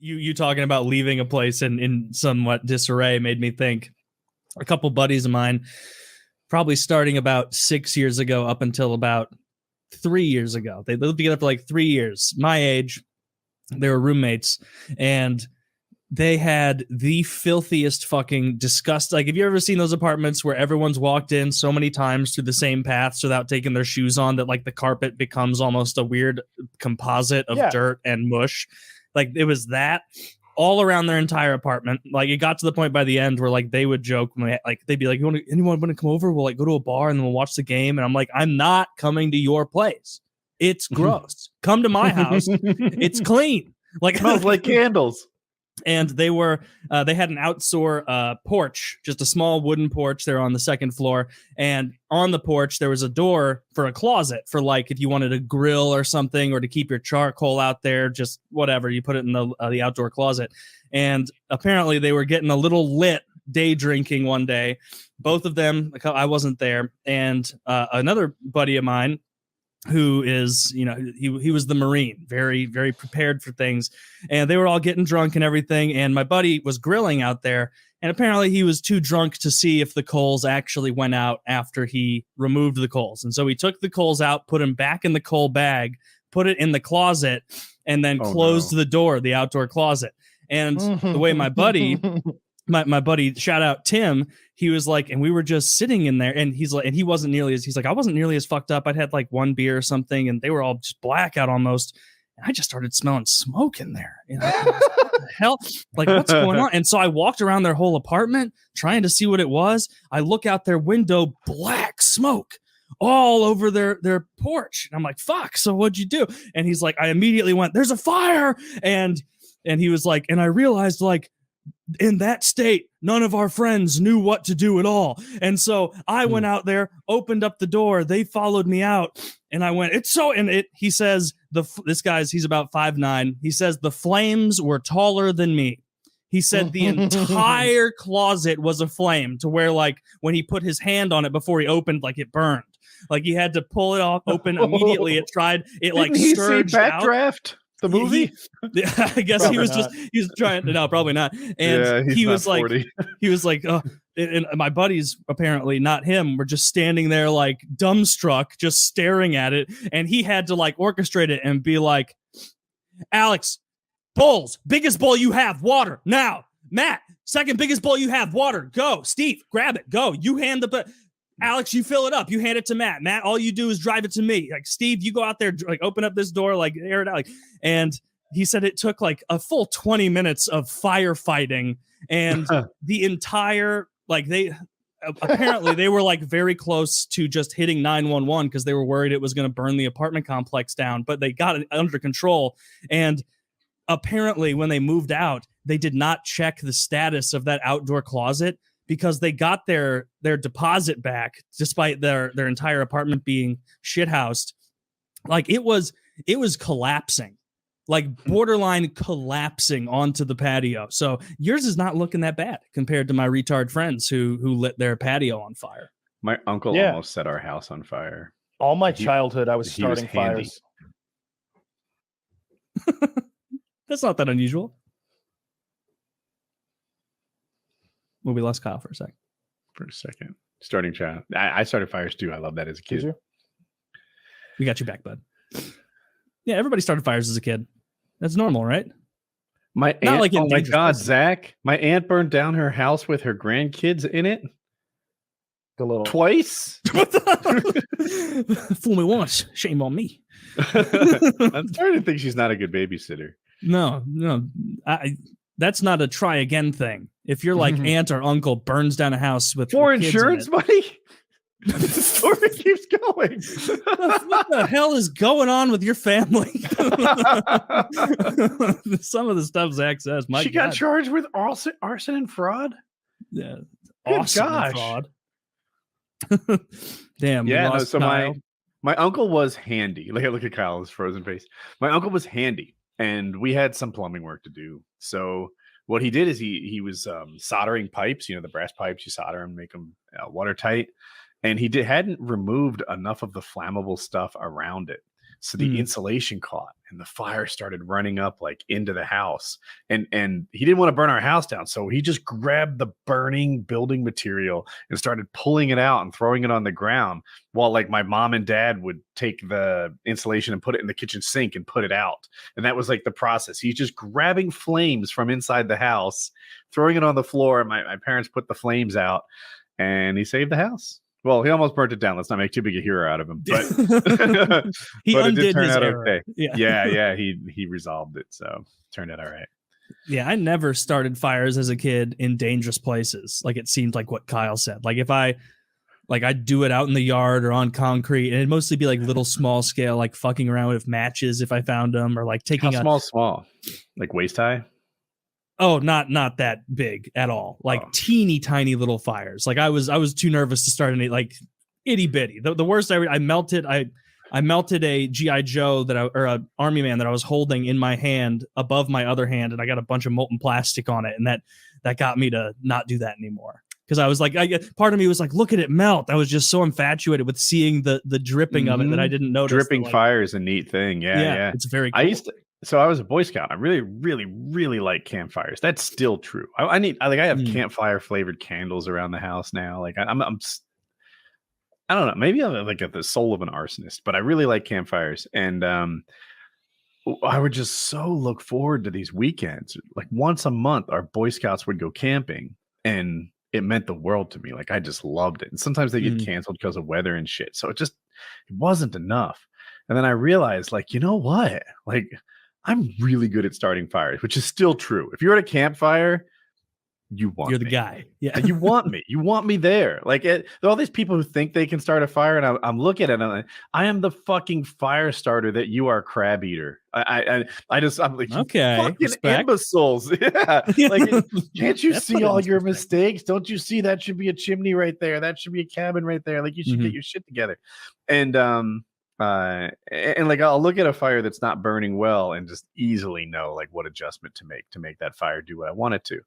you talking about leaving a place in somewhat disarray made me think a couple buddies of mine, probably starting about 6 years ago up until about 3 years ago. They lived together for like 3 years. My age, they were roommates, and they had the filthiest fucking disgust. Like, have you ever seen those apartments where everyone's walked in so many times through the same paths without taking their shoes on that like the carpet becomes almost a weird composite of dirt and mush? Like, it was that all around their entire apartment. Like, it got to the point by the end where like they would joke, like they'd be like, anyone want to come over? We'll like go to a bar and then we'll watch the game. And I'm like, I'm not coming to your place. It's gross. Come to my house. It's clean. Like, smells like candles. And they had an outdoor porch, just a small wooden porch. They're on the second floor. And on the porch, there was a door for a closet for like if you wanted to grill or something or to keep your charcoal out there, just whatever. You put it in the outdoor closet. And apparently they were getting a little lit day drinking one day. Both of them, I wasn't there. And another buddy of mine, who is, he was the Marine, very, very prepared for things. And they were all getting drunk and everything. And my buddy was grilling out there. And apparently he was too drunk to see if the coals actually went out after he removed the coals. And so he took the coals out, put them back in the coal bag, put it in the closet, and then closed the door, the outdoor closet. And the way my buddy... My buddy, shout out Tim, he was like, and we were just sitting in there, and he's like, and he wasn't nearly as, he's like, I wasn't nearly as fucked up. I'd had like one beer or something, and they were all just blackout almost. And I just started smelling smoke in there. What the hell? Like, what's going on? And so I walked around their whole apartment trying to see what it was. I look out their window, black smoke all over their porch. And I'm like, fuck, so what'd you do? And he's like, I immediately went, there's a fire. And he was like, and I realized like, in that state, none of our friends knew what to do at all. And so I went out there, opened up the door. They followed me out, and I went, he says, he's about 5'9". He says the flames were taller than me. He said the entire closet was aflame to where like when he put his hand on it before he opened, like it burned. Like he had to pull it off open immediately. It like scourged out. Backdraft? The movie? I guess probably he was trying to, no, probably not. And he was like, oh, and my buddies, apparently not him, were just standing there like dumbstruck, just staring at it. And he had to like orchestrate it and be like, Alex, bowls, biggest bowl you have, water now. Matt, second biggest bowl you have, water, go. Steve, grab it, go. You hand Alex, you fill it up. You hand it to Matt. Matt, all you do is drive it to me. Like, Steve, you go out there, like, open up this door, like, air it out. Like, and he said it took like a full 20 minutes of firefighting, and the entire, like, apparently they were like very close to just hitting 911 because they were worried it was going to burn the apartment complex down, but they got it under control. And apparently when they moved out, they did not check the status of that outdoor closet, because they got their deposit back despite their entire apartment being shithoused. Like it was collapsing, like borderline collapsing onto the patio. So yours is not looking that bad compared to my retard friends who lit their patio on fire. My uncle almost set our house on fire. All my childhood, I was starting fires. That's not that unusual. We lost Kyle for a second. Starting child. I started fires too. I love that as a kid. We got you back, bud. Yeah, everybody started fires as a kid. That's normal, right? My aunt, like, oh my God, Zach. My aunt burned down her house with her grandkids in it. Twice? Fool me once, shame on me. I'm starting to think she's not a good babysitter. No. That's not a try again thing. If you're like aunt or uncle burns down a house with for insurance money, the story keeps going. What the hell is going on with your family? Some of the stuff Zach says, she got charged with arson and fraud. Yeah, awesome fraud. Damn. Yeah. No, so my uncle was handy. Look at Kyle's frozen face. My uncle was handy, and we had some plumbing work to do. So what he did is he was soldering pipes, the brass pipes, you solder them, make them watertight. And he hadn't removed enough of the flammable stuff around it. So the insulation caught and the fire started running up like into the house. And he didn't want to burn our house down. So he just grabbed the burning building material and started pulling it out and throwing it on the ground while like my mom and dad would take the insulation and put it in the kitchen sink and put it out. And that was like the process. He's just grabbing flames from inside the house, throwing it on the floor. My parents put the flames out and he saved the house. Well, he almost burnt it down. Let's not make too big a hero out of him, but he but it undid did turn his out error. okay. Yeah. He resolved it, so it turned out all right. Yeah, I never started fires as a kid in dangerous places. Like it seemed like what Kyle said. Like if I'd do it out in the yard or on concrete, and it'd mostly be like little small scale, like fucking around with matches if I found them, or like taking small, like waist high. Oh, not that big at all. Like teeny tiny little fires. Like I was too nervous to start any like itty bitty. The worst I melted a GI Joe or a army man that I was holding in my hand above my other hand, and I got a bunch of molten plastic on it, and that got me to not do that anymore. Because I was like, part of me was like, look at it melt. I was just so infatuated with seeing the dripping of it that I didn't notice. Dripping fire is a neat thing. Yeah. It's very cool. So I was a Boy Scout. I really, really, really like campfires. That's still true. I have campfire flavored candles around the house now. Like I don't know. Maybe I'm like at the soul of an arsonist, but I really like campfires. And I would just so look forward to these weekends. Like once a month, our Boy Scouts would go camping, and it meant the world to me. Like I just loved it. And sometimes they get canceled because of weather and shit. So it wasn't enough. And then I realized, like, you know what? Like I'm really good at starting fires, which is still true. If you're at a campfire, you're the guy. Yeah. You want me. You want me there. Like there are all these people who think they can start a fire, and I'm looking at it and I'm like, I am the fucking fire starter that you are, crab eater. I'm like, okay, fucking respect. Imbeciles. Yeah. Like, can't you see all your mistakes? Don't you see that should be a chimney right there? That should be a cabin right there. Like you should get your shit together. And like I'll look at a fire that's not burning well and just easily know like what adjustment to make that fire do what I want it to.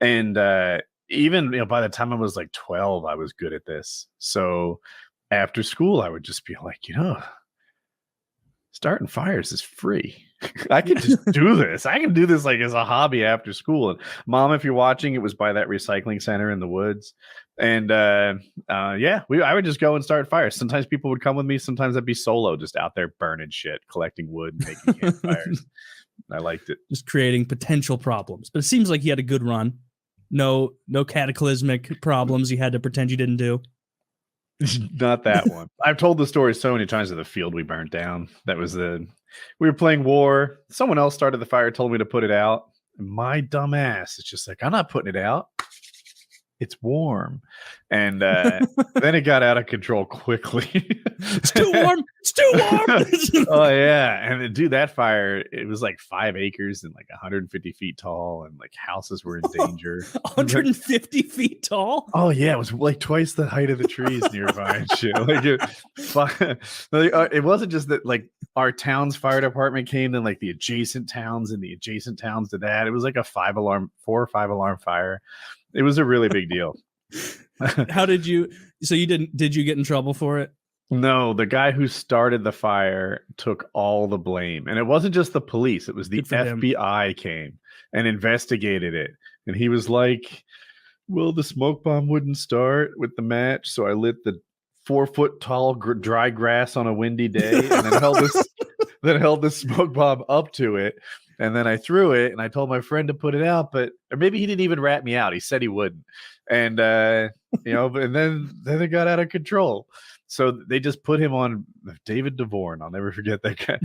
And even by the time I was like 12, I was good at this. So after school, I would just be like, starting fires is free. I can just do this. I can do this like as a hobby after school. And Mom, if you're watching, it was by that recycling center in the woods. And I would just go and start fires. Sometimes people would come with me. Sometimes I'd be solo, just out there burning shit, collecting wood, and making campfires. I liked it. Just creating potential problems. But it seems like you had a good run. No cataclysmic problems you had to pretend you didn't do. Not that one. I've told the story so many times of the field we burnt down. We were playing war. Someone else started the fire, told me to put it out. And my dumb ass is just like, I'm not putting it out. It's warm. And then it got out of control quickly. It's too warm. It's too warm. Oh, yeah. And dude, that fire, it was like 5 acres and like 150 feet tall, and like houses were in danger. 150 feet tall? Oh, yeah. It was like twice the height of the trees nearby and shit. Like it wasn't just that like our town's fire department came, then like the adjacent towns and the adjacent towns to that. It was like a 4 or 5 alarm fire. It was a really big deal. Did you get in trouble for it? No, the guy who started the fire took all the blame. And it wasn't just the police. It was the FBI came and investigated it. And he was like, well, the smoke bomb wouldn't start with the match. So I lit the 4-foot tall dry grass on a windy day and then held this smoke bomb up to it. And then I threw it, and I told my friend to put it out, or maybe he didn't even rat me out. He said he wouldn't. And, and then it got out of control. So they just put him on David DeVorn. I'll never forget that guy.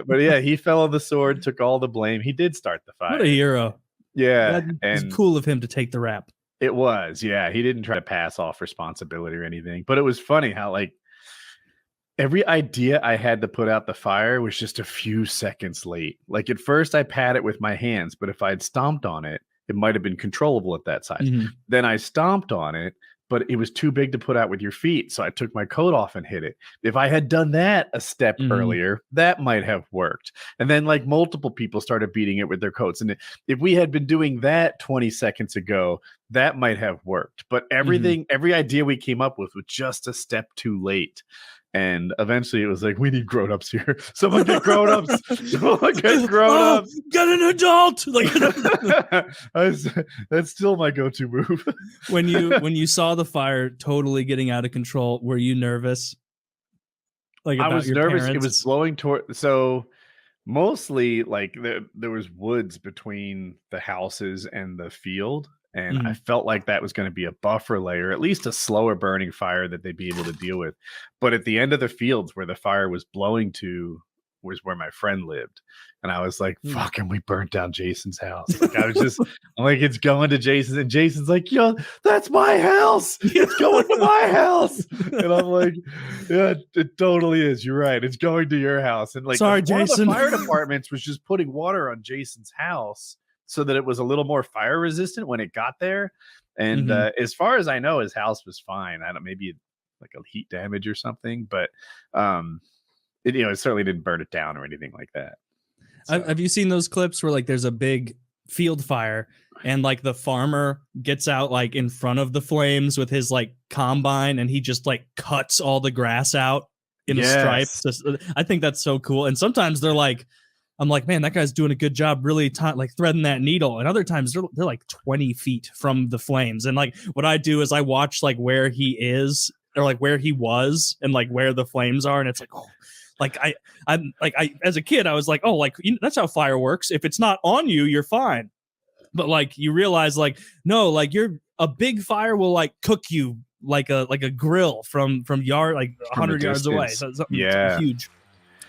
But yeah, he fell on the sword, took all the blame. He did start the fire. What a hero. Yeah. It's cool of him to take the rap. It was. Yeah. He didn't try to pass off responsibility or anything. But it was funny how like every idea I had to put out the fire was just a few seconds late. Like at first I pat it with my hands, but if I had stomped on it, it might have been controllable at that size. Mm-hmm. Then I stomped on it, but it was too big to put out with your feet. So I took my coat off and hit it. If I had done that a step earlier, that might have worked. And then like multiple people started beating it with their coats. And if we had been doing that 20 seconds ago, that might have worked. But every idea we came up with was just a step too late. And eventually it was like, we need grown-ups here. Someone get grown-ups. Someone get grown-ups. Get an adult. Like that's still my go-to move. when you saw the fire totally getting out of control, were you nervous? Like I was nervous. Parents? It was blowing toward. So mostly like there was woods between the houses and the field. And I felt like that was going to be a buffer layer, at least a slower burning fire that they'd be able to deal with. But at the end of the fields where the fire was blowing to was where my friend lived. And I was like, fucking, we burnt down Jason's house. Like I'm like, it's going to Jason's. And Jason's like, yo, that's my house. It's going to my house. And I'm like, yeah, it totally is. You're right. It's going to your house. And like, sorry, one Jason. of the fire departments was just putting water on Jason's house so that it was a little more fire resistant when it got there. And as far as I know, his house was fine. I don't, maybe like a heat damage or something, but it certainly didn't burn it down or anything like that. So. Have you seen those clips where like there's a big field fire and like the farmer gets out like in front of the flames with his like combine and he just like cuts all the grass out in stripes? I think that's so cool. And sometimes they're like, I'm like, man, that guy's doing a good job really like threading that needle. And other times they're like 20 feet from the flames. And like what I do is I watch like where he is or like where he was and like where the flames are. And it's like, oh, like I'm like, as a kid, I was like, oh, like that's how fire works. If it's not on you, you're fine. But like you realize like, no, like a big fire will like cook you like a grill from yard, like 100 yards away. So it's huge.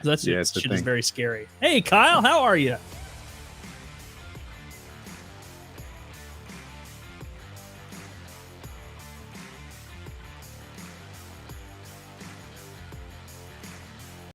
So that's shit is very scary. Hey, Kyle, how are you?